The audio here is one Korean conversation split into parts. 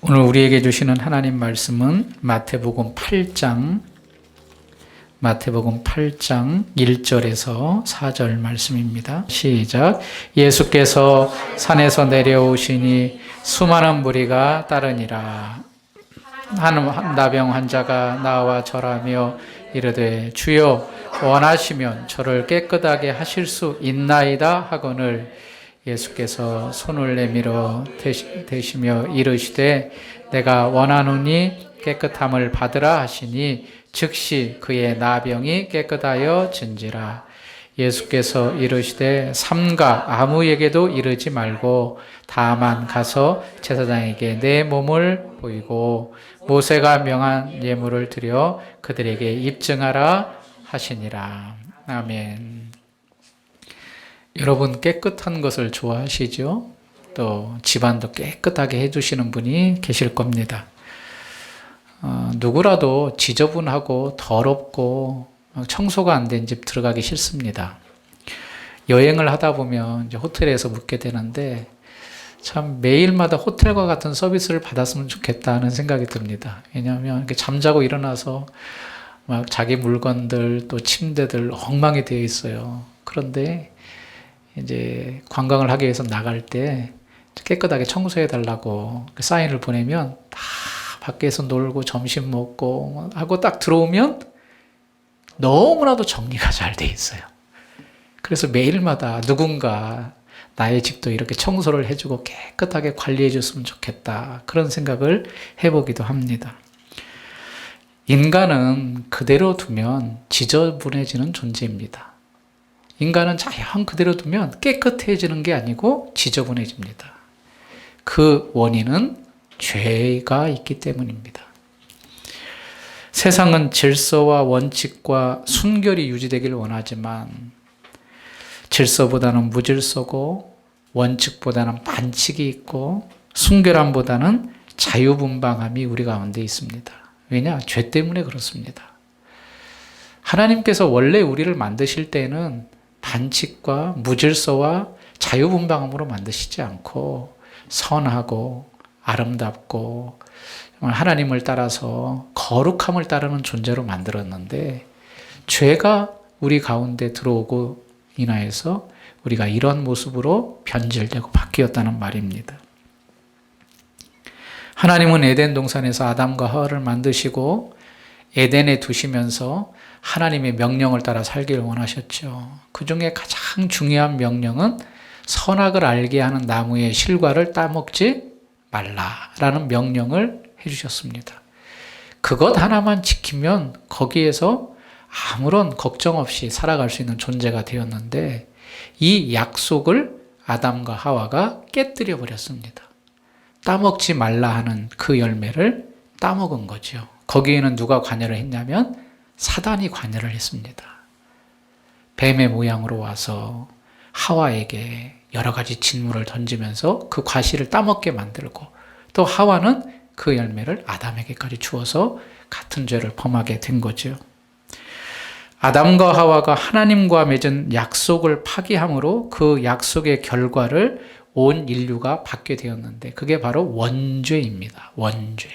오늘 우리에게 주시는 하나님 말씀은 마태복음 8장 1절에서 4절 말씀입니다. 시작. 예수께서 산에서 내려오시니 수많은 무리가 따르니라. 한 나병 환자가 나와 절하며 이르되 주여 원하시면 저를 깨끗하게 하실 수 있나이다 하거늘 예수께서 손을 내밀어 대시며 이르시되 내가 원하노니 깨끗함을 받으라 하시니 즉시 그의 나병이 깨끗하여 진지라. 예수께서 이르시되 삼가 아무에게도 이르지 말고 다만 가서 제사장에게 내 몸을 보이고 모세가 명한 예물을 드려 그들에게 입증하라 하시니라. 아멘. 여러분 깨끗한 것을 좋아하시죠? 또 집안도 깨끗하게 해주시는 분이 계실 겁니다. 누구라도 지저분하고 더럽고 청소가 안 된 집 들어가기 싫습니다. 여행을 하다 보면 이제 호텔에서 묵게 되는데 참 매일마다 호텔과 같은 서비스를 받았으면 좋겠다는 생각이 듭니다. 왜냐하면 이렇게 잠자고 일어나서 막 자기 물건들 또 침대들 엉망이 되어 있어요. 그런데 이제 관광을 하기 위해서 나갈 때 깨끗하게 청소해 달라고 사인을 보내면 다 밖에서 놀고 점심 먹고 하고 딱 들어오면 너무나도 정리가 잘 돼 있어요. 그래서 매일마다 누군가 나의 집도 이렇게 청소를 해주고 깨끗하게 관리해 줬으면 좋겠다. 그런 생각을 해보기도 합니다. 인간은 그대로 두면 지저분해지는 존재입니다. 인간은 자연 그대로 두면 깨끗해지는 게 아니고 지저분해집니다. 그 원인은 죄가 있기 때문입니다. 세상은 질서와 원칙과 순결이 유지되길 원하지만 질서보다는 무질서고 원칙보다는 반칙이 있고 순결함보다는 자유분방함이 우리 가운데 있습니다. 왜냐? 죄 때문에 그렇습니다. 하나님께서 원래 우리를 만드실 때는 반칙과 무질서와 자유분방함으로 만드시지 않고 선하고 아름답고 하나님을 따라서 거룩함을 따르는 존재로 만들었는데 죄가 우리 가운데 들어오고 인하여서 우리가 이런 모습으로 변질되고 바뀌었다는 말입니다. 하나님은 에덴 동산에서 아담과 하와를 만드시고 에덴에 두시면서 하나님의 명령을 따라 살기를 원하셨죠. 그 중에 가장 중요한 명령은 선악을 알게 하는 나무의 실과를 따먹지 말라라는 명령을 해주셨습니다. 그것 하나만 지키면 거기에서 아무런 걱정 없이 살아갈 수 있는 존재가 되었는데 이 약속을 아담과 하와가 깨뜨려 버렸습니다. 따먹지 말라 하는 그 열매를 따먹은 거죠. 거기에는 누가 관여를 했냐면 사단이 관여를 했습니다. 뱀의 모양으로 와서 하와에게 여러 가지 진물을 던지면서 그 과실을 따먹게 만들고 또 하와는 그 열매를 아담에게까지 주어서 같은 죄를 범하게 된 거죠. 아담과 하와가 하나님과 맺은 약속을 파기함으로 그 약속의 결과를 온 인류가 받게 되었는데 그게 바로 원죄입니다. 원죄.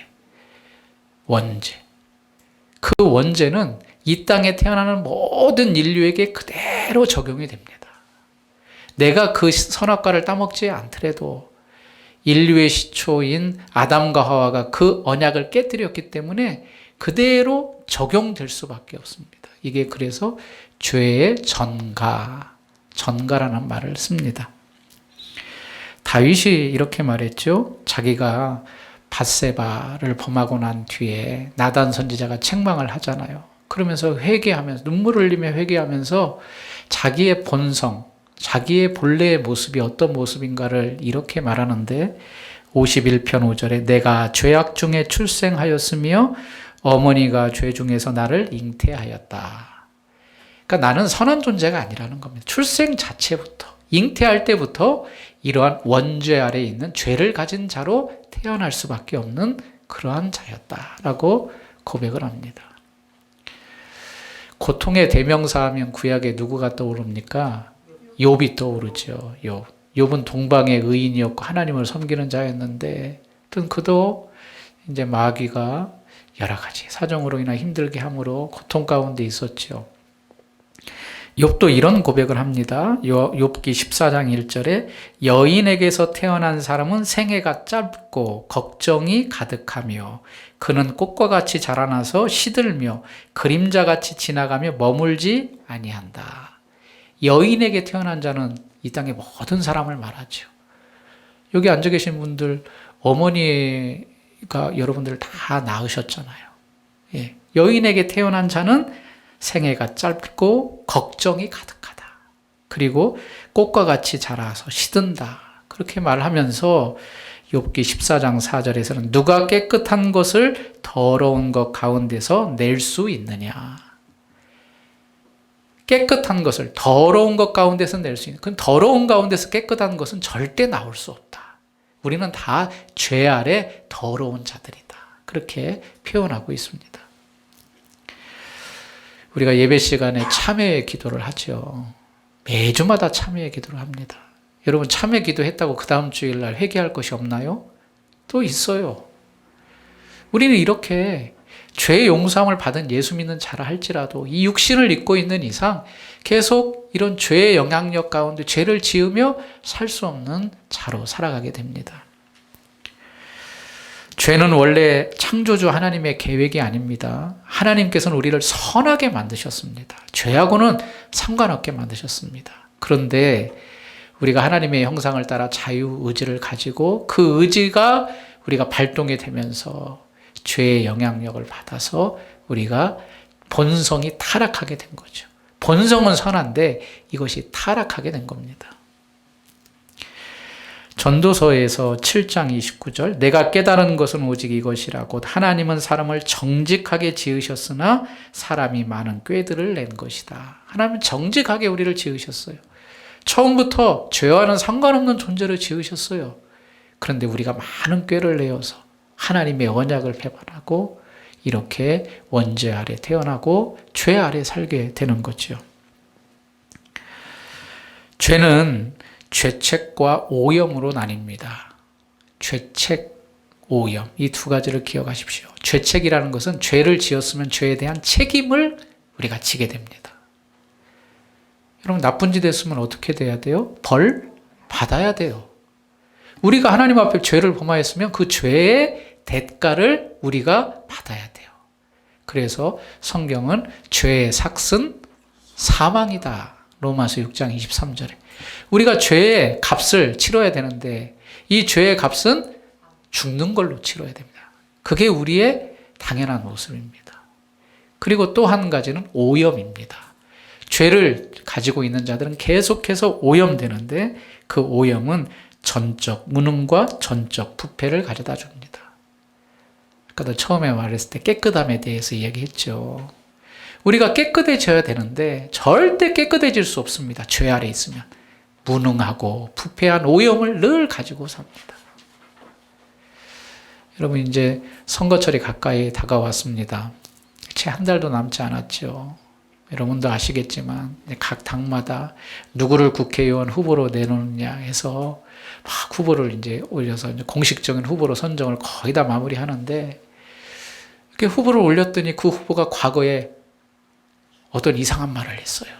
그 원죄는 이 땅에 태어나는 모든 인류에게 그대로 적용이 됩니다. 내가 그 선악과를 따먹지 않더라도 인류의 시초인 아담과 하와가 그 언약을 깨뜨렸기 때문에 그대로 적용될 수밖에 없습니다. 이게 그래서 죄의 전가라는 말을 씁니다. 다윗이 이렇게 말했죠. 자기가 밧세바를 범하고 난 뒤에 나단 선지자가 책망을 하잖아요. 그러면서 회개하면서 눈물을 흘리며 회개하면서 자기의 본성, 자기의 본래의 모습이 어떤 모습인가를 이렇게 말하는데 51편 5절에 내가 죄악 중에 출생하였으며 어머니가 죄 중에서 나를 잉태하였다. 그러니까 나는 선한 존재가 아니라는 겁니다. 출생 자체부터 잉태할 때부터 이러한 원죄 아래에 있는 죄를 가진 자로 태어날 수밖에 없는 그러한 자였다라고 고백을 합니다. 고통의 대명사하면 구약에 누구가 떠오릅니까? 욥이 떠오르죠. 욥은 동방의 의인이었고 하나님을 섬기는 자였는데 그도 이제 마귀가 여러 가지 사정으로 인하 힘들게 함으로 고통 가운데 있었죠. 욥도 이런 고백을 합니다. 욥기 14장 1절에 여인에게서 태어난 사람은 생애가 짧고 걱정이 가득하며 그는 꽃과 같이 자라나서 시들며 그림자같이 지나가며 머물지 아니한다. 여인에게 태어난 자는 이 땅의 모든 사람을 말하죠. 여기 앉아 계신 분들 어머니가 여러분들을 다 낳으셨잖아요. 예. 여인에게 태어난 자는 생애가 짧고 걱정이 가득하다. 그리고 꽃과 같이 자라서 시든다. 그렇게 말하면서 욥기 14장 4절에서는 누가 깨끗한 것을 더러운 것 가운데서 낼 수 있느냐. 깨끗한 것을 더러운 것 가운데서 낼 수 있는. 그럼 더러운 가운데서 깨끗한 것은 절대 나올 수 없다. 우리는 다 죄 아래 더러운 자들이다. 그렇게 표현하고 있습니다. 우리가 예배 시간에 참회의 기도를 하죠. 매주마다 참회의 기도를 합니다. 여러분 참회 기도했다고 그 다음 주일날 회개할 것이 없나요? 또 있어요. 우리는 이렇게 죄 용서함을 받은 예수 믿는 자라 할지라도 이 육신을 입고 있는 이상 계속 이런 죄의 영향력 가운데 죄를 지으며 살 수 없는 자로 살아가게 됩니다. 죄는 원래 창조주 하나님의 계획이 아닙니다. 하나님께서는 우리를 선하게 만드셨습니다. 죄하고는 상관없게 만드셨습니다. 그런데 우리가 하나님의 형상을 따라 자유의지를 가지고 그 의지가 우리가 발동이 되면서 죄의 영향력을 받아서 우리가 본성이 타락하게 된 거죠. 본성은 선한데 이것이 타락하게 된 겁니다. 전도서에서 7장 29절 내가 깨달은 것은 오직 이것이라 곧 하나님은 사람을 정직하게 지으셨으나 사람이 많은 꾀들을 낸 것이다. 하나님은 정직하게 우리를 지으셨어요. 처음부터 죄와는 상관없는 존재를 지으셨어요. 그런데 우리가 많은 꾀를 내어서 하나님의 언약을 배반하고 이렇게 원죄 아래 태어나고 죄 아래 살게 되는 거죠. 죄는 죄책과 오염으로 나뉩니다. 죄책, 오염 이 두 가지를 기억하십시오. 죄책이라는 것은 죄를 지었으면 죄에 대한 책임을 우리가 지게 됩니다. 여러분 나쁜 짓 했으면 어떻게 돼야 돼요? 벌 받아야 돼요. 우리가 하나님 앞에 죄를 범하였으면 그 죄의 대가를 우리가 받아야 돼요. 그래서 성경은 죄의 삭은 사망이다. 로마서 6장 23절에 우리가 죄의 값을 치러야 되는데 이 죄의 값은 죽는 걸로 치러야 됩니다. 그게 우리의 당연한 모습입니다. 그리고 또 한 가지는 오염입니다. 죄를 가지고 있는 자들은 계속해서 오염되는데 그 오염은 전적 무능과 전적 부패를 가져다 줍니다. 아까도 처음에 말했을 때 깨끗함에 대해서 이야기했죠. 우리가 깨끗해져야 되는데 절대 깨끗해질 수 없습니다. 죄 아래 있으면. 무능하고 부패한 오염을 늘 가지고 삽니다. 여러분 이제 선거철이 가까이 다가왔습니다. 채 한 달도 남지 않았죠. 여러분도 아시겠지만 각 당마다 누구를 국회의원 후보로 내놓느냐 해서 막 후보를 이제 올려서 이제 공식적인 후보로 선정을 거의 다 마무리하는데 이렇게 후보를 올렸더니 그 후보가 과거에 어떤 이상한 말을 했어요.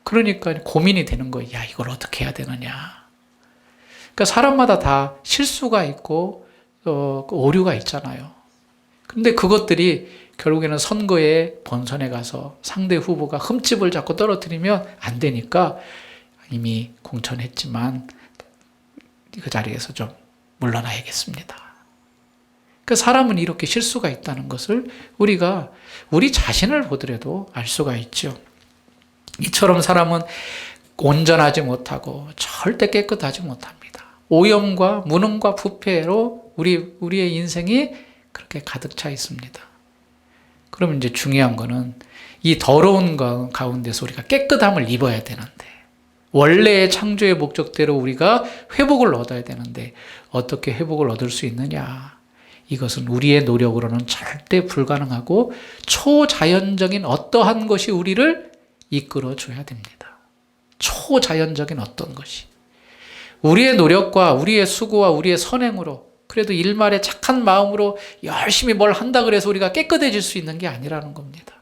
그러니까 고민이 되는 거예요. 야, 이걸 어떻게 해야 되느냐. 그러니까 사람마다 다 실수가 있고 오류가 있잖아요. 근데 그것들이 결국에는 선거에 본선에 가서 상대 후보가 흠집을 자꾸 떨어뜨리면 안 되니까 이미 공천했지만 그 자리에서 좀 물러나야겠습니다. 그 사람은 이렇게 실수가 있다는 것을 우리가 우리 자신을 보더라도 알 수가 있죠. 이처럼 사람은 온전하지 못하고 절대 깨끗하지 못합니다. 오염과 무능과 부패로 우리의 인생이 그렇게 가득 차 있습니다. 그럼 이제 중요한 거는 이 더러운 가운데서 우리가 깨끗함을 입어야 되는데 원래의 창조의 목적대로 우리가 회복을 얻어야 되는데 어떻게 회복을 얻을 수 있느냐? 이것은 우리의 노력으로는 절대 불가능하고 초자연적인 어떠한 것이 우리를 이끌어줘야 됩니다. 초자연적인 어떤 것이. 우리의 노력과 우리의 수고와 우리의 선행으로 그래도 일말에 착한 마음으로 열심히 뭘 한다 그래서 우리가 깨끗해질 수 있는 게 아니라는 겁니다.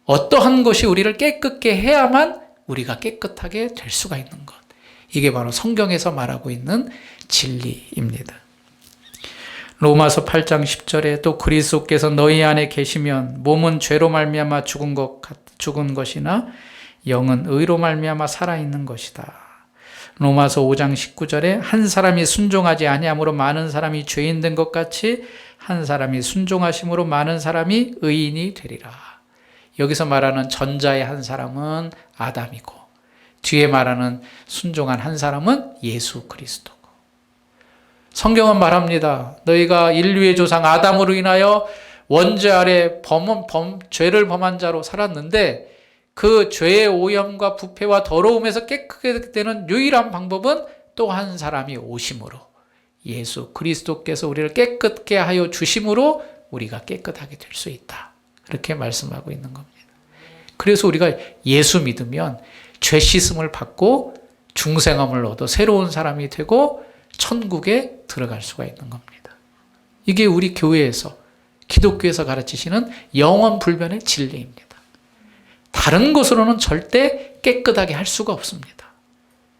어떠한 것이 우리를 깨끗게 해야만 우리가 깨끗하게 될 수가 있는 것. 이게 바로 성경에서 말하고 있는 진리입니다. 로마서 8장 10절에 또 그리스도께서 너희 안에 계시면 몸은 죄로 말미암아 죽은 것이나 영은 의로 말미암아 살아있는 것이다. 로마서 5장 19절에 한 사람이 순종하지 아니함으로 많은 사람이 죄인 된 것 같이 한 사람이 순종하심으로 많은 사람이 의인이 되리라. 여기서 말하는 전자의 한 사람은 아담이고 뒤에 말하는 순종한 한 사람은 예수 그리스도고, 성경은 말합니다. 너희가 인류의 조상 아담으로 인하여 원죄 아래 죄를 범한 자로 살았는데 그 죄의 오염과 부패와 더러움에서 깨끗하게 되는 유일한 방법은 또 한 사람이 오심으로, 예수 그리스도께서 우리를 깨끗게 하여 주심으로 우리가 깨끗하게 될 수 있다. 그렇게 말씀하고 있는 겁니다. 그래서 우리가 예수 믿으면 죄 씻음을 받고 중생함을 얻어 새로운 사람이 되고 천국에 들어갈 수가 있는 겁니다. 이게 우리 교회에서, 기독교에서 가르치시는 영원 불변의 진리입니다. 다른 것으로는 절대 깨끗하게 할 수가 없습니다.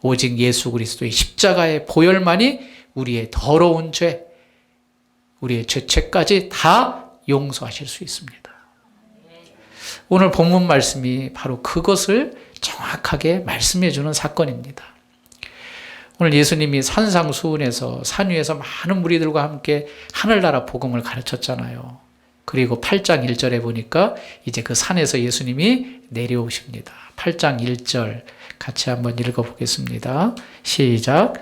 오직 예수 그리스도의 십자가의 보혈만이 우리의 더러운 죄, 우리의 죄책까지 다 용서하실 수 있습니다. 오늘 본문 말씀이 바로 그것을 정확하게 말씀해 주는 사건입니다. 오늘 예수님이 산상수훈에서 산 위에서 많은 무리들과 함께 하늘나라 복음을 가르쳤잖아요. 그리고 8장 1절에 보니까 이제 그 산에서 예수님이 내려오십니다. 8장 1절 같이 한번 읽어보겠습니다. 시작.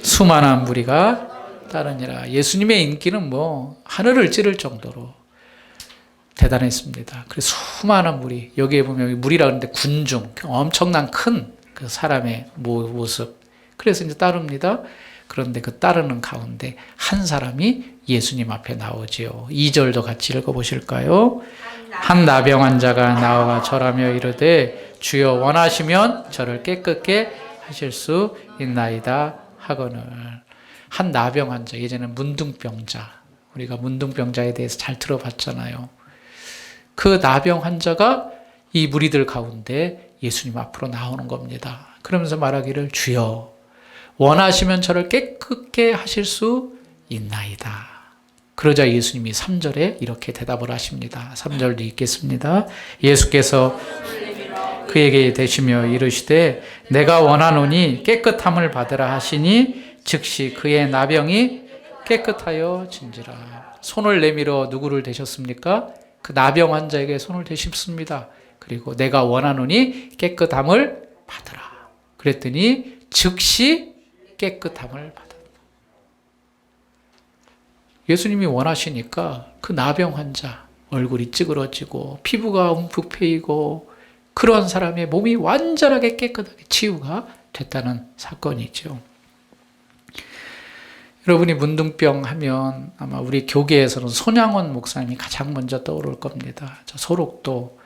수많은 무리가 따르니라. 예수님의 인기는 하늘을 찌를 정도로 대단했습니다. 그래서 수많은 무리, 여기에 보면 무리라 그러는데 군중, 엄청난 큰 그 사람의 모습. 그래서 이제 따릅니다. 그런데 그 따르는 가운데 한 사람이 예수님 앞에 나오지요. 2절도 같이 읽어보실까요? 한 나병 환자가 나와 절하며 이르되 주여 원하시면 저를 깨끗게 하실 수 있나이다 하거늘. 한 나병 환자, 예전에 문둥병자, 우리가 문둥병자에 대해서 잘 들어봤잖아요. 그 나병 환자가 이 무리들 가운데 예수님 앞으로 나오는 겁니다. 그러면서 말하기를 주여 원하시면 저를 깨끗게 하실 수 있나이다. 그러자 예수님이 3절에 이렇게 대답을 하십니다. 3절도 읽겠습니다. 예수께서 그에게 대시며 이르시되 내가 원하노니 깨끗함을 받으라 하시니 즉시 그의 나병이 깨끗하여 진지라. 손을 내밀어 누구를 대셨습니까? 그 나병 환자에게 손을 대십습니다. 그리고 내가 원하노니 깨끗함을 받으라. 그랬더니 즉시 깨끗함을 받았다. 예수님이 원하시니까 그 나병 환자, 얼굴이 찌그러지고 피부가 움푹 패이고 그런 사람의 몸이 완전하게 깨끗하게 치유가 됐다는 사건이죠. 여러분이 문둥병 하면 아마 우리 교계에서는 손양원 목사님이 가장 먼저 떠오를 겁니다. 저 소록도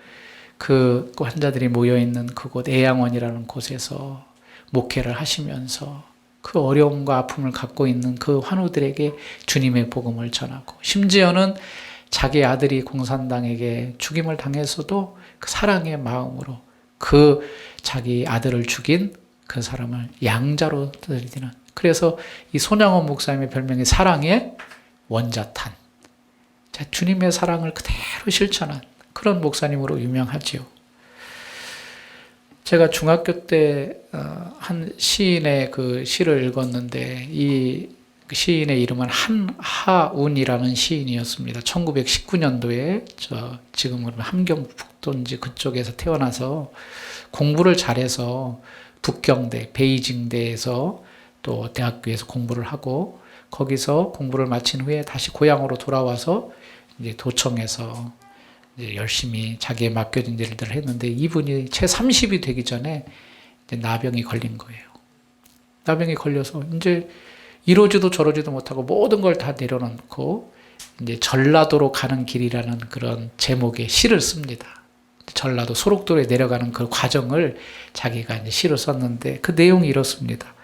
그 환자들이 모여있는 그곳 애양원이라는 곳에서 목회를 하시면서 그 어려움과 아픔을 갖고 있는 그 환우들에게 주님의 복음을 전하고, 심지어는 자기 아들이 공산당에게 죽임을 당해서도 그 사랑의 마음으로 그 자기 아들을 죽인 그 사람을 양자로 드리는, 그래서 이 손양원 목사님의 별명이 사랑의 원자탄, 주님의 사랑을 그대로 실천한 그런 목사님으로 유명하지요. 제가 중학교 때 한 시인의 그 시를 읽었는데 이 시인의 이름은 한하운이라는 시인이었습니다. 1919년도에 지금은 함경북도인지 그쪽에서 태어나서 공부를 잘해서 북경대, 베이징대에서 또 대학교에서 공부를 하고 거기서 공부를 마친 후에 다시 고향으로 돌아와서 이제 도청에서 이제 열심히 자기에 맡겨진 일들을 했는데, 이분이 채 30이 되기 전에 이제 나병이 걸린 거예요. 나병이 걸려서 이제 이러지도 저러지도 못하고 모든 걸 다 내려놓고 이제 전라도로 가는 길이라는 그런 제목의 시를 씁니다. 전라도 소록도에 내려가는 그 과정을 자기가 이제 시로 썼는데 그 내용이 이렇습니다.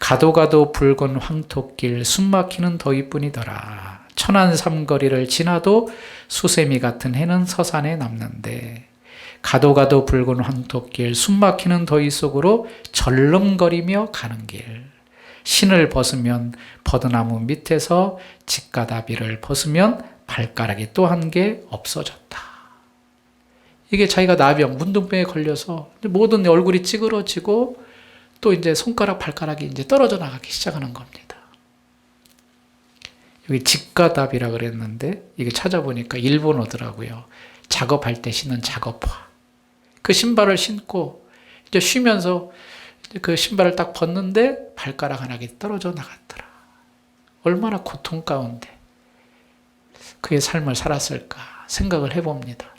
가도 가도 붉은 황토길 숨막히는 더위뿐이더라. 천안 삼거리를 지나도 수세미 같은 해는 서산에 남는데 가도 가도 붉은 황토길 숨막히는 더위 속으로 절름거리며 가는 길. 신을 벗으면 버드나무 밑에서 직가다비를 벗으면 발가락이 또 한 개 없어졌다. 이게 자기가 나병, 문둥병에 걸려서 모든 얼굴이 찌그러지고 또 이제 손가락, 발가락이 이제 떨어져 나가기 시작하는 겁니다. 여기 직가다비라 그랬는데 이게 찾아보니까 일본어더라고요. 작업할 때 신는 작업화. 그 신발을 신고 이제 쉬면서 그 신발을 딱 벗는데 발가락 하나 떨어져 나갔더라. 얼마나 고통 가운데 그의 삶을 살았을까 생각을 해봅니다.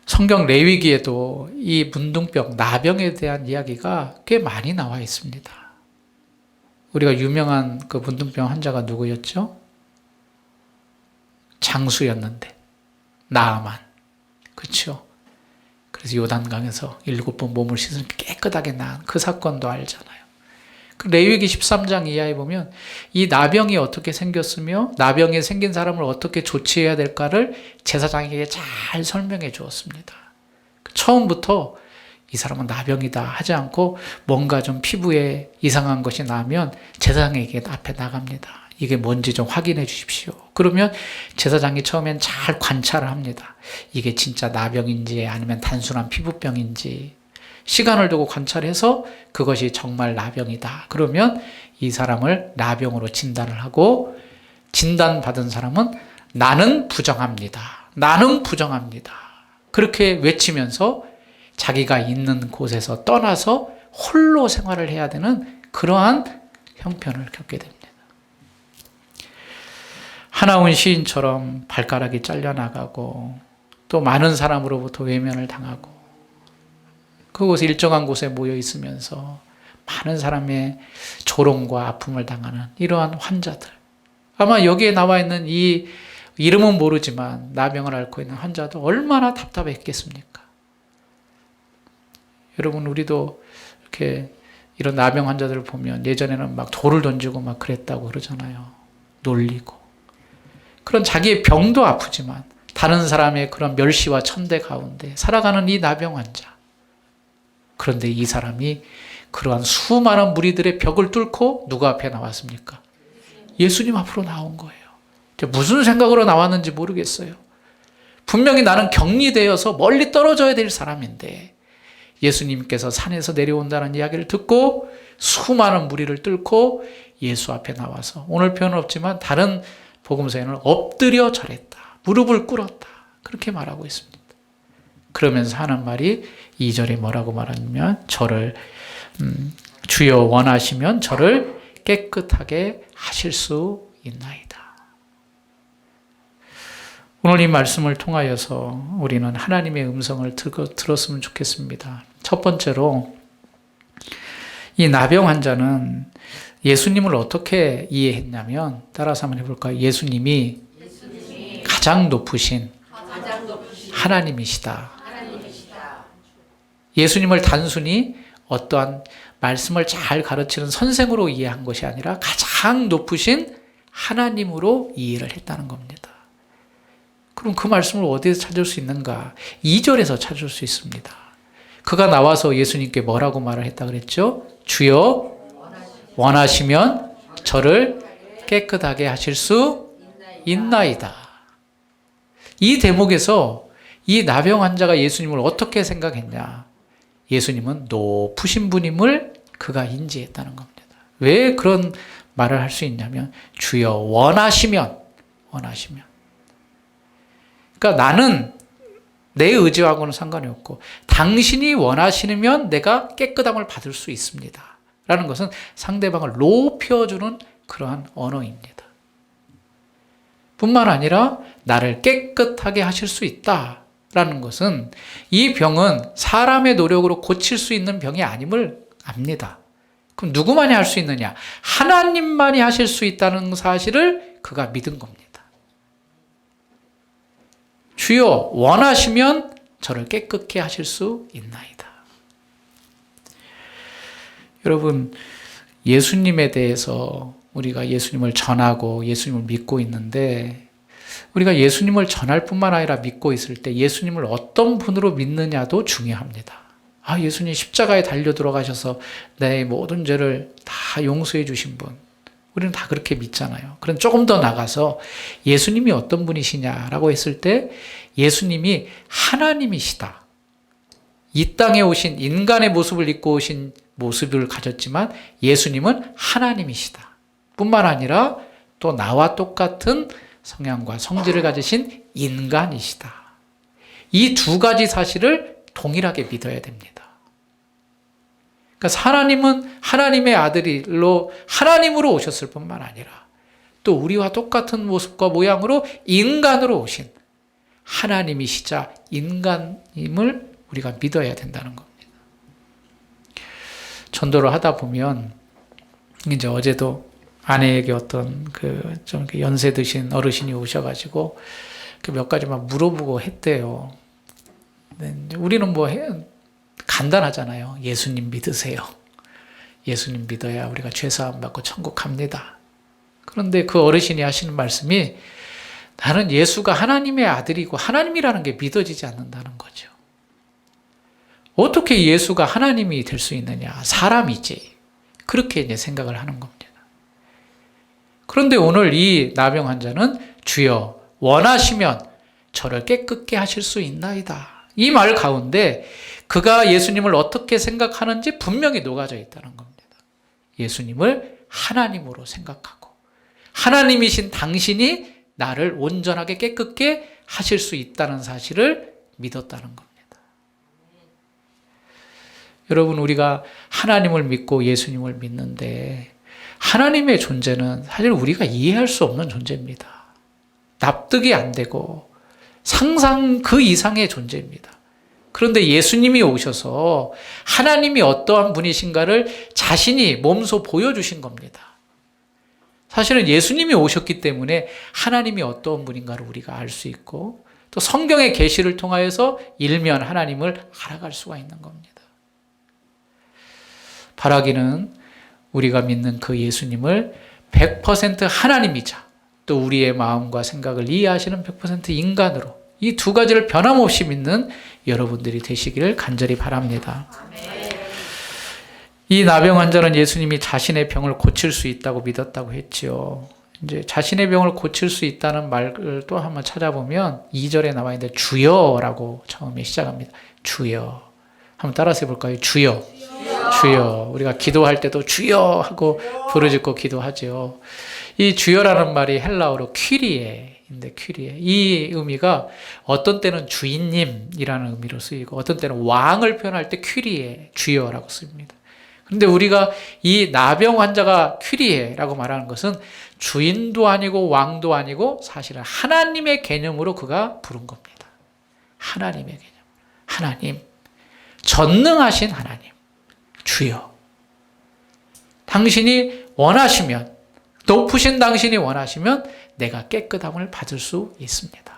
성경 레위기에도 이 문둥병, 나병에 대한 이야기가 꽤 많이 나와 있습니다. 우리가 유명한 그 문둥병 환자가 누구였죠? 장수였는데 나아만. 그렇죠? 그래서 요단강에서 7번 몸을 씻으면 깨끗하게 나은 그 사건도 알잖아요. 그 레위기 13장 이하에 보면 이 나병이 어떻게 생겼으며 나병이 생긴 사람을 어떻게 조치해야 될까를 제사장에게 잘 설명해 주었습니다. 처음부터 이 사람은 나병이다 하지 않고 뭔가 좀 피부에 이상한 것이 나면 제사장에게 앞에 나갑니다. 이게 뭔지 좀 확인해 주십시오. 그러면 제사장이 처음엔 잘 관찰을 합니다. 이게 진짜 나병인지 아니면 단순한 피부병인지 시간을 두고 관찰해서 그것이 정말 나병이다. 그러면 이 사람을 나병으로 진단을 하고 진단받은 사람은 나는 부정합니다. 나는 부정합니다. 그렇게 외치면서 자기가 있는 곳에서 떠나서 홀로 생활을 해야 되는 그러한 형편을 겪게 됩니다. 하나운 시인처럼 발가락이 잘려나가고 또 많은 사람으로부터 외면을 당하고 그곳에 일정한 곳에 모여 있으면서 많은 사람의 조롱과 아픔을 당하는 이러한 환자들. 아마 여기에 나와 있는 이 이름은 모르지만 나병을 앓고 있는 환자도 얼마나 답답했겠습니까? 여러분, 우리도 이렇게 이런 나병 환자들을 보면 예전에는 막 돌을 던지고 막 그랬다고 그러잖아요. 놀리고. 그런 자기의 병도 아프지만 다른 사람의 그런 멸시와 천대 가운데 살아가는 이 나병 환자. 그런데 이 사람이 그러한 수많은 무리들의 벽을 뚫고 누구 앞에 나왔습니까? 예수님 앞으로 나온 거예요. 무슨 생각으로 나왔는지 모르겠어요. 분명히 나는 격리되어서 멀리 떨어져야 될 사람인데 예수님께서 산에서 내려온다는 이야기를 듣고 수많은 무리를 뚫고 예수 앞에 나와서 오늘 표현은 없지만 다른 복음서에는 엎드려 절했다. 무릎을 꿇었다. 그렇게 말하고 있습니다. 그러면서 하는 말이 2절에 뭐라고 말하냐면 저를 주여 원하시면 저를 깨끗하게 하실 수 있나이다. 오늘 이 말씀을 통하여서 우리는 하나님의 음성을 들었으면 좋겠습니다. 첫 번째로 이 나병 환자는 예수님을 어떻게 이해했냐면 따라서 한번 해볼까요? 예수님이 가장 높으신 하나님이시다. 예수님을 단순히 어떠한 말씀을 잘 가르치는 선생으로 이해한 것이 아니라 가장 높으신 하나님으로 이해를 했다는 겁니다. 그럼 그 말씀을 어디에서 찾을 수 있는가? 2절에서 찾을 수 있습니다. 그가 나와서 예수님께 뭐라고 말을 했다 그랬죠? 주여 원하시면 저를 깨끗하게 하실 수 있나이다. 이 대목에서 이 나병 환자가 예수님을 어떻게 생각했냐? 예수님은 높으신 분임을 그가 인지했다는 겁니다. 왜 그런 말을 할 수 있냐면 주여 원하시면. 그러니까 나는 내 의지하고는 상관이 없고 당신이 원하시면 내가 깨끗함을 받을 수 있습니다. 라는 것은 상대방을 높여주는 그러한 언어입니다. 뿐만 아니라 나를 깨끗하게 하실 수 있다라는 것은 이 병은 사람의 노력으로 고칠 수 있는 병이 아님을 압니다. 그럼 누구만이 할 수 있느냐? 하나님만이 하실 수 있다는 사실을 그가 믿은 겁니다. 주여 원하시면 저를 깨끗게 하실 수 있나이다. 여러분, 예수님에 대해서 우리가 예수님을 전하고 예수님을 믿고 있는데, 우리가 예수님을 전할 뿐만 아니라 믿고 있을 때 예수님을 어떤 분으로 믿느냐도 중요합니다. 예수님 십자가에 달려 들어가셔서 내 모든 죄를 다 용서해 주신 분. 우리는 다 그렇게 믿잖아요. 그럼 조금 더 나가서 예수님이 어떤 분이시냐라고 했을 때 예수님이 하나님이시다. 이 땅에 오신 인간의 모습을 입고 오신 모습을 가졌지만 예수님은 하나님이시다. 뿐만 아니라 또 나와 똑같은 성향과 성질을 가지신 인간이시다. 이 두 가지 사실을 동일하게 믿어야 됩니다. 그러니까 하나님은 하나님의 아들로 하나님으로 오셨을 뿐만 아니라 또 우리와 똑같은 모습과 모양으로 인간으로 오신 하나님이시자 인간임을 우리가 믿어야 된다는 겁니다. 전도를 하다 보면 이제 어제도 아내에게 어떤 좀 연세 드신 어르신이 오셔가지고 몇 가지만 물어보고 했대요. 우리는 간단하잖아요. 예수님 믿으세요. 예수님 믿어야 우리가 죄사함 받고 천국 갑니다. 그런데 그 어르신이 하시는 말씀이 나는 예수가 하나님의 아들이고 하나님이라는 게 믿어지지 않는다는 거죠. 어떻게 예수가 하나님이 될 수 있느냐? 사람이지. 그렇게 이제 생각을 하는 겁니다. 그런데 오늘 이 나병 환자는 주여 원하시면 저를 깨끗게 하실 수 있나이다. 이 말 가운데 그가 예수님을 어떻게 생각하는지 분명히 녹아져 있다는 겁니다. 예수님을 하나님으로 생각하고 하나님이신 당신이 나를 온전하게 깨끗게 하실 수 있다는 사실을 믿었다는 겁니다. 여러분, 우리가 하나님을 믿고 예수님을 믿는데 하나님의 존재는 사실 우리가 이해할 수 없는 존재입니다. 납득이 안 되고 상상 그 이상의 존재입니다. 그런데 예수님이 오셔서 하나님이 어떠한 분이신가를 자신이 몸소 보여주신 겁니다. 사실은 예수님이 오셨기 때문에 하나님이 어떠한 분인가를 우리가 알 수 있고 또 성경의 계시를 통하여서 일면 하나님을 알아갈 수가 있는 겁니다. 바라기는 우리가 믿는 그 예수님을 100% 하나님이자 또 우리의 마음과 생각을 이해하시는 100% 인간으로 이 두 가지를 변함없이 믿는 여러분들이 되시기를 간절히 바랍니다. 이 나병 환자는 예수님이 자신의 병을 고칠 수 있다고 믿었다고 했지요. 이제 자신의 병을 고칠 수 있다는 말을 또 한번 찾아보면 2절에 나와 있는데 주여라고 처음에 시작합니다. 주여. 한번 따라서 해볼까요? 주여. 주여. 우리가 기도할 때도 주여 하고 부르짖고 기도하죠. 이 주여라는 말이 헬라어로 퀴리에인데 퀴리에. 이 의미가 어떤 때는 주인님이라는 의미로 쓰이고 어떤 때는 왕을 표현할 때 퀴리에, 주여라고 씁니다. 그런데 우리가 이 나병 환자가 퀴리에라고 말하는 것은 주인도 아니고 왕도 아니고 사실은 하나님의 개념으로 그가 부른 겁니다. 하나님의 개념. 하나님. 전능하신 하나님. 주여. 당신이 원하시면, 높으신 당신이 원하시면 내가 깨끗함을 받을 수 있습니다.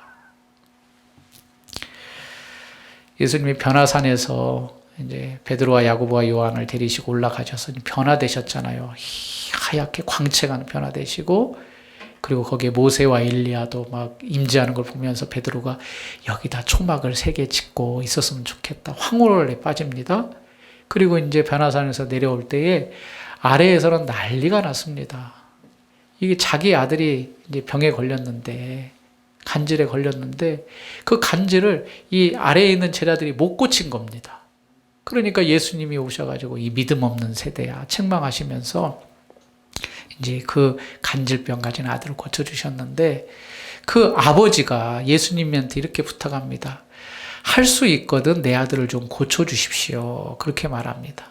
예수님이 변화산에서 이제 베드로와 야고보와 요한을 데리시고 올라가셔서 변화되셨잖아요. 하얗게 광채가 변화되시고 그리고 거기에 모세와 엘리야도 막 임재하는 걸 보면서 베드로가 여기다 초막을 3개 짓고 있었으면 좋겠다. 황홀에 빠집니다. 그리고 이제 변화산에서 내려올 때에 아래에서는 난리가 났습니다. 이게 자기 아들이 이제 병에 걸렸는데 간질에 걸렸는데 그 간질을 이 아래에 있는 제자들이 못 고친 겁니다. 그러니까 예수님이 오셔가지고 이 믿음 없는 세대야 책망하시면서 이제 그 간질병 가진 아들을 고쳐주셨는데 그 아버지가 예수님한테 이렇게 부탁합니다. 할 수 있거든 내 아들을 좀 고쳐주십시오. 그렇게 말합니다.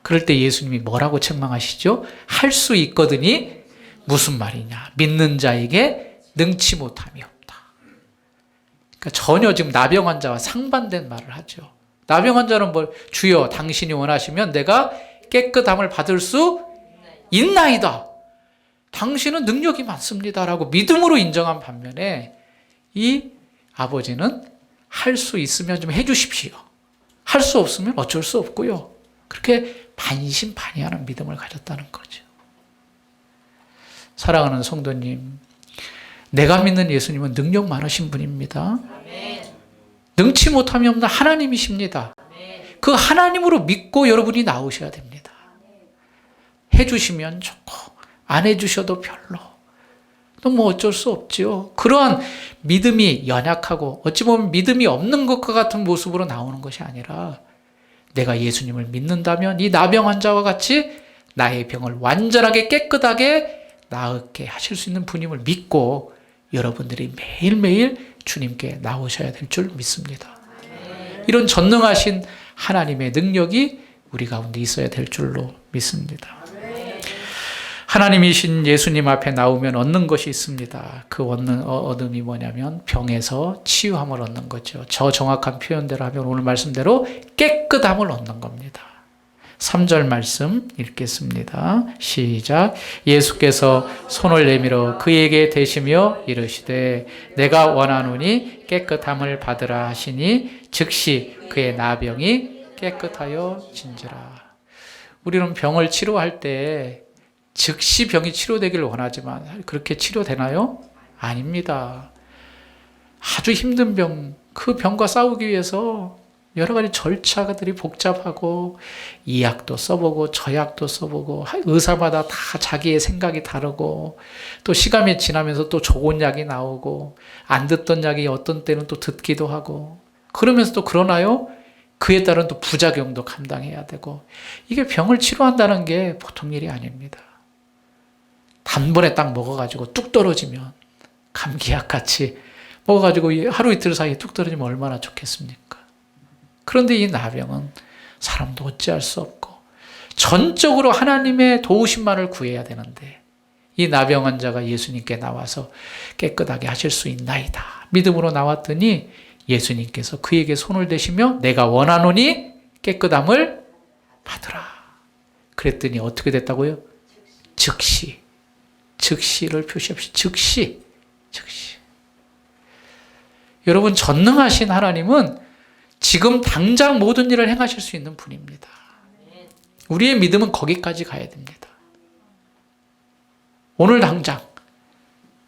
그럴 때 예수님이 뭐라고 책망하시죠? 할 수 있거든이 무슨 말이냐? 믿는 자에게 능치 못함이 없다. 그러니까 전혀 지금 나병 환자와 상반된 말을 하죠. 나병 환자는 뭘? 주여 당신이 원하시면 내가 깨끗함을 받을 수 있나이다. 당신은 능력이 많습니다라고 믿음으로 인정한 반면에 이 아버지는 할 수 있으면 좀 해주십시오. 할 수 없으면 어쩔 수 없고요. 그렇게 반신반의하는 믿음을 가졌다는 거죠. 사랑하는 성도님, 내가 믿는 예수님은 능력 많으신 분입니다. 능치 못함이 없는 하나님이십니다. 그 하나님으로 믿고 여러분이 나오셔야 됩니다. 해주시면 좋고 안 해주셔도 별로. 또 뭐 어쩔 수 없지요. 그러한 믿음이 연약하고 어찌 보면 믿음이 없는 것과 같은 모습으로 나오는 것이 아니라 내가 예수님을 믿는다면 이 나병 환자와 같이 나의 병을 완전하게 깨끗하게 나으게 하실 수 있는 분임을 믿고 여러분들이 매일매일 주님께 나오셔야 될 줄 믿습니다. 이런 전능하신 하나님의 능력이 우리 가운데 있어야 될 줄로 믿습니다. 하나님이신 예수님 앞에 나오면 얻는 것이 있습니다. 그 얻음이 뭐냐면 병에서 치유함을 얻는 거죠. 저 정확한 표현대로 하면 오늘 말씀대로 깨끗함을 얻는 겁니다. 3절 말씀 읽겠습니다. 시작. 예수께서 손을 내밀어 그에게 대시며 이르시되 내가 원하노니 깨끗함을 받으라 하시니 즉시 그의 나병이 깨끗하여 진지라. 우리는 병을 치료할 때 즉시 병이 치료되기를 원하지만 그렇게 치료되나요? 아닙니다. 아주 힘든 병, 그 병과 싸우기 위해서 여러 가지 절차들이 복잡하고 이 약도 써보고 저 약도 써보고 의사마다 다 자기의 생각이 다르고 또 시간이 지나면서 또 좋은 약이 나오고 안 듣던 약이 어떤 때는 또 듣기도 하고 그러면서 또 그러나요? 그에 따른 또 부작용도 감당해야 되고 이게 병을 치료한다는 게 보통 일이 아닙니다. 단번에 딱 먹어가지고 뚝 떨어지면 감기약 같이 먹어가지고 하루 이틀 사이에 뚝 떨어지면 얼마나 좋겠습니까? 그런데 이 나병은 사람도 어찌할 수 없고 전적으로 하나님의 도우심만을 구해야 되는데 이 나병 환자가 예수님께 나와서 깨끗하게 하실 수 있나이다. 믿음으로 나왔더니 예수님께서 그에게 손을 대시며 내가 원하노니 깨끗함을 받으라. 그랬더니 어떻게 됐다고요? 즉시를 표시합시다. 즉시. 여러분 전능하신 하나님은 지금 당장 모든 일을 행하실 수 있는 분입니다. 우리의 믿음은 거기까지 가야 됩니다. 오늘 당장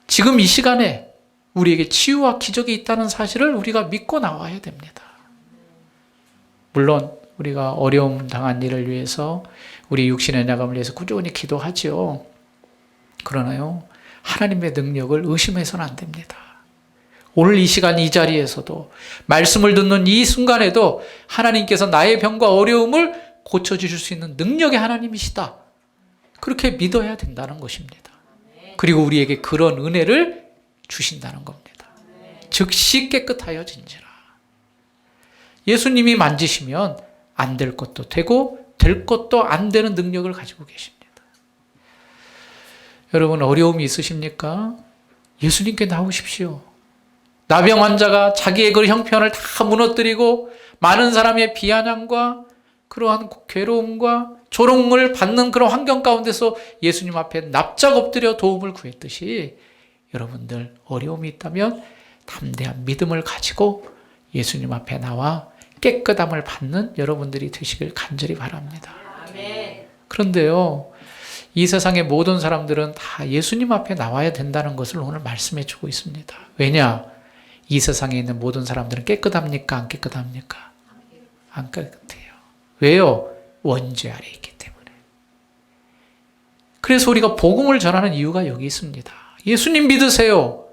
지금 이 시간에 우리에게 치유와 기적이 있다는 사실을 우리가 믿고 나와야 됩니다. 물론 우리가 어려움 당한 일을 위해서 우리 육신의 나감을 위해서 꾸준히 기도하지요. 그러나요, 하나님의 능력을 의심해서는 안 됩니다. 오늘 이 시간 이 자리에서도 말씀을 듣는 이 순간에도 하나님께서 나의 병과 어려움을 고쳐주실 수 있는 능력의 하나님이시다. 그렇게 믿어야 된다는 것입니다. 그리고 우리에게 그런 은혜를 주신다는 겁니다. 즉시 깨끗하여 진지라. 예수님이 만지시면 안 될 것도 되고 될 것도 안 되는 능력을 가지고 계십니다. 여러분 어려움이 있으십니까? 예수님께 나오십시오. 나병 환자가 자기의 그 형편을 다 무너뜨리고 많은 사람의 비아냥과 그러한 괴로움과 조롱을 받는 그런 환경 가운데서 예수님 앞에 납작 엎드려 도움을 구했듯이 여러분들 어려움이 있다면 담대한 믿음을 가지고 예수님 앞에 나와 깨끗함을 받는 여러분들이 되시길 간절히 바랍니다. 그런데요, 이 세상의 모든 사람들은 다 예수님 앞에 나와야 된다는 것을 오늘 말씀해 주고 있습니다. 왜냐? 이 세상에 있는 모든 사람들은 깨끗합니까? 안 깨끗합니까? 안 깨끗해요. 왜요? 원죄 아래 있기 때문에. 그래서 우리가 복음을 전하는 이유가 여기 있습니다. 예수님 믿으세요.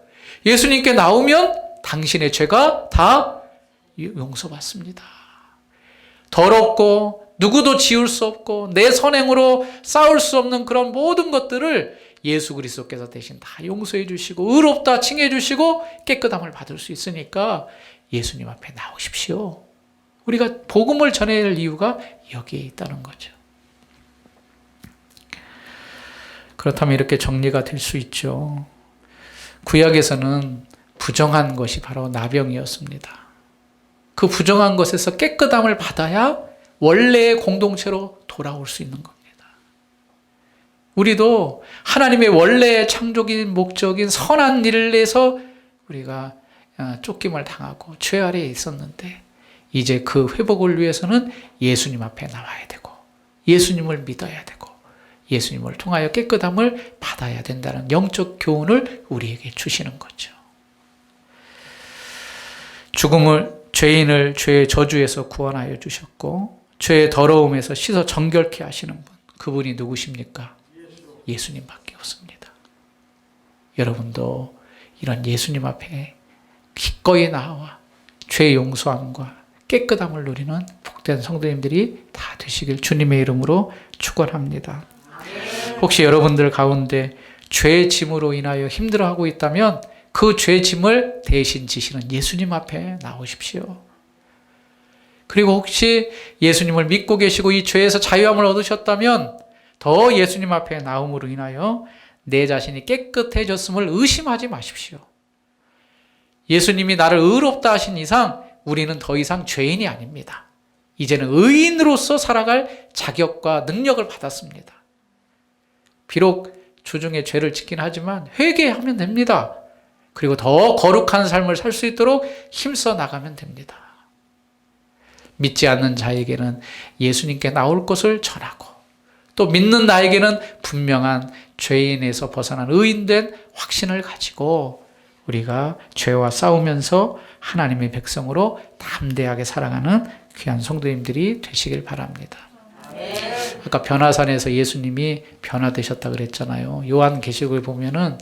예수님께 나오면 당신의 죄가 다 용서받습니다. 더럽고 누구도 지울 수 없고 내 선행으로 쌓을 수 없는 그런 모든 것들을 예수 그리스도께서 대신 다 용서해 주시고 의롭다 칭해 주시고 깨끗함을 받을 수 있으니까 예수님 앞에 나오십시오. 우리가 복음을 전해야 할 이유가 여기에 있다는 거죠. 그렇다면 이렇게 정리가 될 수 있죠. 구약에서는 부정한 것이 바로 나병이었습니다. 그 부정한 것에서 깨끗함을 받아야 원래의 공동체로 돌아올 수 있는 겁니다. 우리도 하나님의 원래의 창조적인 목적인 선한 일을 내서 우리가 쫓김을 당하고 죄 아래에 있었는데 이제 그 회복을 위해서는 예수님 앞에 나와야 되고 예수님을 믿어야 되고 예수님을 통하여 깨끗함을 받아야 된다는 영적 교훈을 우리에게 주시는 거죠. 죄인을 죄의 저주에서 구원하여 주셨고 죄의 더러움에서 씻어 정결케 하시는 분, 그분이 누구십니까? 예수님밖에 없습니다. 여러분도 이런 예수님 앞에 기꺼이 나와 죄 용서함과 깨끗함을 누리는 복된 성도님들이 다 되시길 주님의 이름으로 축원합니다. 혹시 여러분들 가운데 죄의 짐으로 인하여 힘들어하고 있다면 그 죄의 짐을 대신 지시는 예수님 앞에 나오십시오. 그리고 혹시 예수님을 믿고 계시고 이 죄에서 자유함을 얻으셨다면 더 예수님 앞에 나옴으로 인하여 내 자신이 깨끗해졌음을 의심하지 마십시오. 예수님이 나를 의롭다 하신 이상 우리는 더 이상 죄인이 아닙니다. 이제는 의인으로서 살아갈 자격과 능력을 받았습니다. 비록 주중에 죄를 짓긴 하지만 회개하면 됩니다. 그리고 더 거룩한 삶을 살 수 있도록 힘써 나가면 됩니다. 믿지 않는 자에게는 예수님께 나올 것을 전하고 또 믿는 나에게는 분명한 죄인에서 벗어난 의인된 확신을 가지고 우리가 죄와 싸우면서 하나님의 백성으로 담대하게 살아가는 귀한 성도님들이 되시길 바랍니다. 아까 변화산에서 예수님이 변화되셨다 그랬잖아요. 요한계시록에 보면은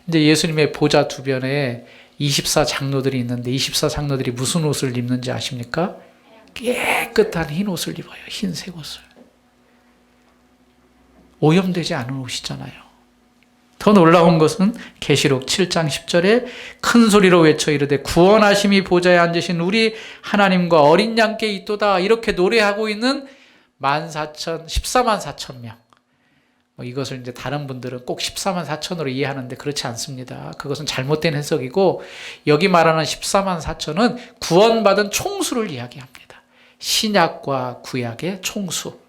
이제 예수님의 보좌 주변에 24장로들이 있는데 24장로들이 무슨 옷을 입는지 아십니까? 깨끗한 흰 옷을 입어요. 흰색 옷을. 오염되지 않은 옷이잖아요. 더 놀라운 것은 계시록 7장 10절에 큰 소리로 외쳐 이르되 구원하심이 보좌에 앉으신 우리 하나님과 어린 양께 있도다, 이렇게 노래하고 있는 14만 4천 명. 이것을 이제 다른 분들은 꼭 14만 4천으로 이해하는데 그렇지 않습니다. 그것은 잘못된 해석이고 여기 말하는 14만 4천은 구원받은 총수를 이야기합니다. 신약과 구약의 총수.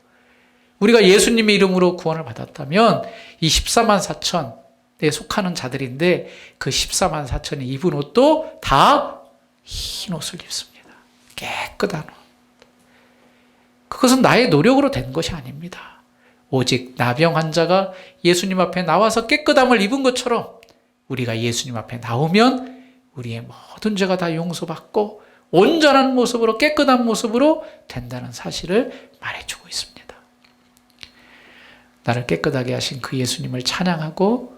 우리가 예수님의 이름으로 구원을 받았다면 이 14만 4천에 속하는 자들인데 그 14만 4천이 입은 옷도 다 흰 옷을 입습니다. 깨끗한 옷. 그것은 나의 노력으로 된 것이 아닙니다. 오직 나병 환자가 예수님 앞에 나와서 깨끗함을 입은 것처럼 우리가 예수님 앞에 나오면 우리의 모든 죄가 다 용서받고 온전한 모습으로 깨끗한 모습으로 된다는 사실을 말해주고 있습니다. 나를 깨끗하게 하신 그 예수님을 찬양하고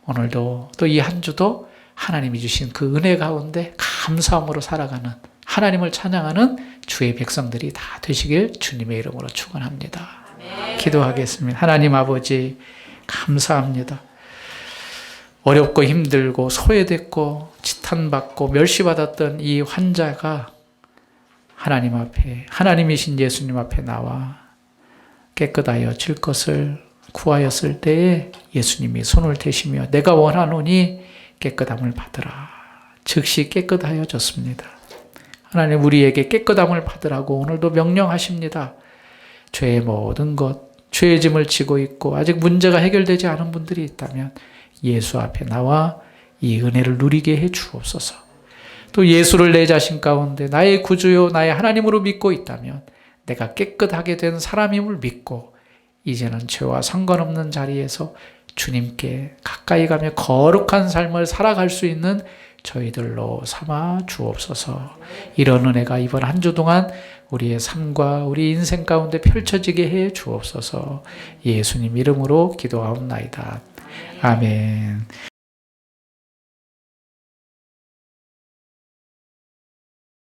오늘도 또 이 한 주도 하나님이 주신 그 은혜 가운데 감사함으로 살아가는 하나님을 찬양하는 주의 백성들이 다 되시길 주님의 이름으로 축원합니다. 기도하겠습니다. 하나님 아버지 감사합니다. 어렵고 힘들고 소외됐고 지탄받고 멸시받았던 이 환자가 하나님 앞에 하나님이신 예수님 앞에 나와 깨끗하여 질 것을 구하였을 때에 예수님이 손을 대시며 내가 원하노니 깨끗함을 받으라. 즉시 깨끗하여졌습니다. 하나님 우리에게 깨끗함을 받으라고 오늘도 명령하십니다. 죄의 모든 것, 죄의 짐을 지고 있고 아직 문제가 해결되지 않은 분들이 있다면 예수 앞에 나와 이 은혜를 누리게 해 주옵소서. 또 예수를 내 자신 가운데 나의 구주요 나의 하나님으로 믿고 있다면 내가 깨끗하게 된 사람임을 믿고 이제는 죄와 상관없는 자리에서 주님께 가까이 가며 거룩한 삶을 살아갈 수 있는 저희들로 삼아 주옵소서. 이런 은혜가 이번 한 주 동안 우리의 삶과 우리 인생 가운데 펼쳐지게 해 주옵소서. 예수님 이름으로 기도하옵나이다. 아멘.